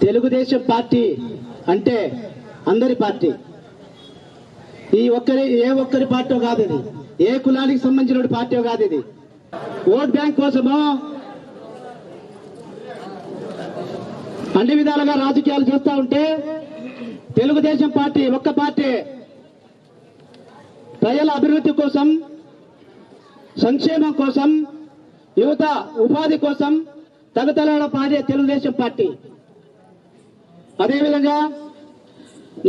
Telugu Desam party అంటే అందరి party. ఏ ఒక్కరి పార్టీ కాదు ఇది, ఏ కులానికి సంబంధించిన పార్టీ కాదు ఇది. ఓట్ బ్యాంక్ కోసమో అన్ని విధాలుగా రాజకీయాలు చేస్తూ ఉంటే తెలుగుదేశం పార్టీ ఒక్క పార్టీ ప్రజల అభివృద్ధి కోసం, సంక్షేమం కోసం, యువత ఉపాధి కోసం తగతలాడ పాడే తెలుగుదేశం పార్టీ. అదేవిధంగా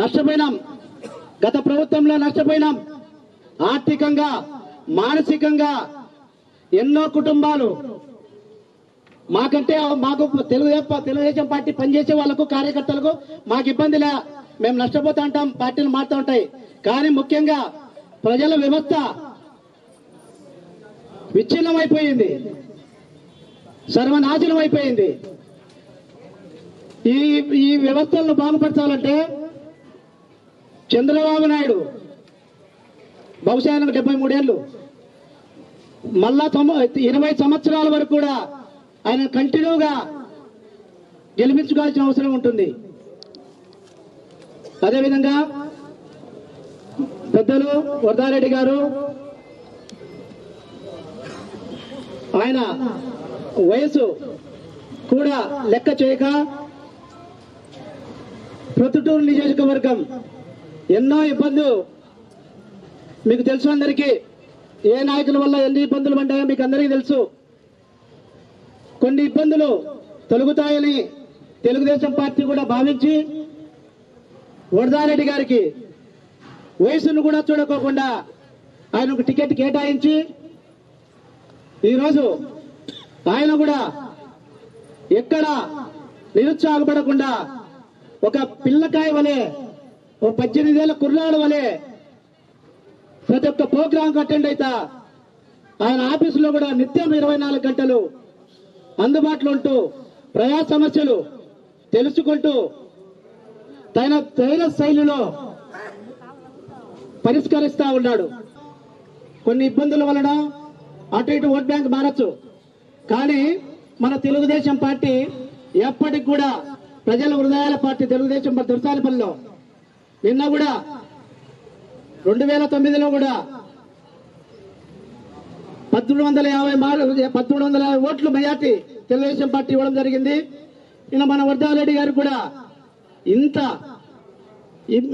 నష్టపోయినాం, గత ప్రభుత్వంలో నష్టపోయినాం. ఆర్థికంగా, మానసికంగా ఎన్నో కుటుంబాలు మాకు తెలుగుదేశం పార్టీ పనిచేసే వాళ్లకు, కార్యకర్తలకు మాకు ఇబ్బందిలే, మేము నష్టపోతూ ఉంటాం, పార్టీలు మారుతూ ఉంటాయి. కానీ ముఖ్యంగా ప్రజల వ్యవస్థ విచ్ఛిన్నమైపోయింది, సర్వనాశనం అయిపోయింది. ఈ వ్యవస్థలను బాగుపరచాలంటే చంద్రబాబు నాయుడు బహుశా 73 ఏళ్ళు, మళ్ళా 20 సంవత్సరాల వరకు కూడా ఆయన కంటిన్యూగా గెలిపించుకోవాల్సిన అవసరం ఉంటుంది. అదేవిధంగా పెద్దలు వరదారెడ్డి గారు, ఆయన వయసు కూడా లెక్క చేయక ప్రొద్దుటూరు నియోజకవర్గం ఎన్నో ఇబ్బందులు మీకు తెలుసు. అందరికీ ఏ నాయకుల వల్ల ఎన్ని ఇబ్బందులు పడ్డాయో మీకు అందరికీ తెలుసు. కొన్ని ఇబ్బందులు తొలగుతాయని తెలుగుదేశం పార్టీ కూడా భావించి వరదారెడ్డి గారికి వయసును కూడా చూడకోకుండా ఆయనకు టికెట్ కేటాయించి ఈరోజు ఆయన కూడా ఎక్కడ నిరుత్సాహపడకుండా ఒక పిల్లకాయ వలె, ఓ 18 ఏళ్ల కుర్రాడు వలె ప్రతి ఒక్క ప్రోగ్రాం అటెండ్ అవుతా ఆయన ఆఫీసులో కూడా నిత్యం 24 గంటలు అందుబాటులో ఉంటూ ప్రజా సమస్యలు తెలుసుకుంటూ తన శైలిలో పరిష్కరిస్తా ఉన్నాడు. కొన్ని ఇబ్బందుల వలన అటు ఇటు ఓట్ బ్యాంక్ మారచ్చు, కానీ మన తెలుగుదేశం పార్టీ ఎప్పటికి కూడా ప్రజల హృదయాల పార్టీ. తెలుగుదేశం దుర్సాలపల్లిలో నిన్న కూడా 2009లో కూడా 1350 ఓట్లు మెజార్టీ తెలుగుదేశం పార్టీ ఇవ్వడం జరిగింది. నిన్న మన వరదారెడ్డి గారు కూడా ఇంత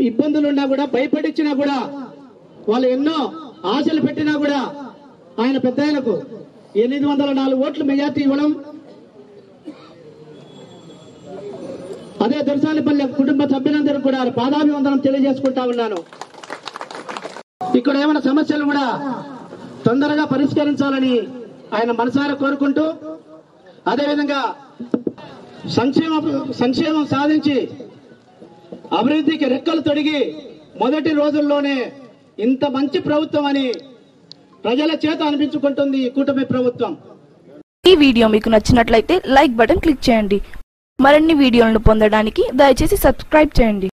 ఇబ్బందులున్నా కూడా, భయపడిచ్చినా కూడా, వాళ్ళు ఎన్నో ఆశలు పెట్టినా కూడా ఆయన పెద్ద ఆయనకు 804 ఓట్లు మెజార్టీ ఇవ్వడం, అదే దొరసానిపల్లి కుటుంబ సభ్యులందరూ కూడా పాదాభివందనం తెలియజేసుకుంటా ఉన్నాను. ఇక్కడ ఏమైనా సమస్యలు కూడా తొందరగా పరిష్కరించాలని ఆయన మనసారా కోరుకుంటూ, అదేవిధంగా సంక్షేమం సాధించి అభివృద్ధికి రెక్కలు తొడిగి మొదటి రోజుల్లోనే ఇంత మంచి ప్రభుత్వం అని ప్రజల చేత అనిపించుకుంటుంది ఈ కూటమి ప్రభుత్వం. ఈ వీడియో మీకు నచ్చినట్లయితే లైక్ బటన్ క్లిక్ చేయండి. మరిన్ని వీడియోలను పొందడానికి దయచేసి సబ్స్క్రైబ్ చేయండి.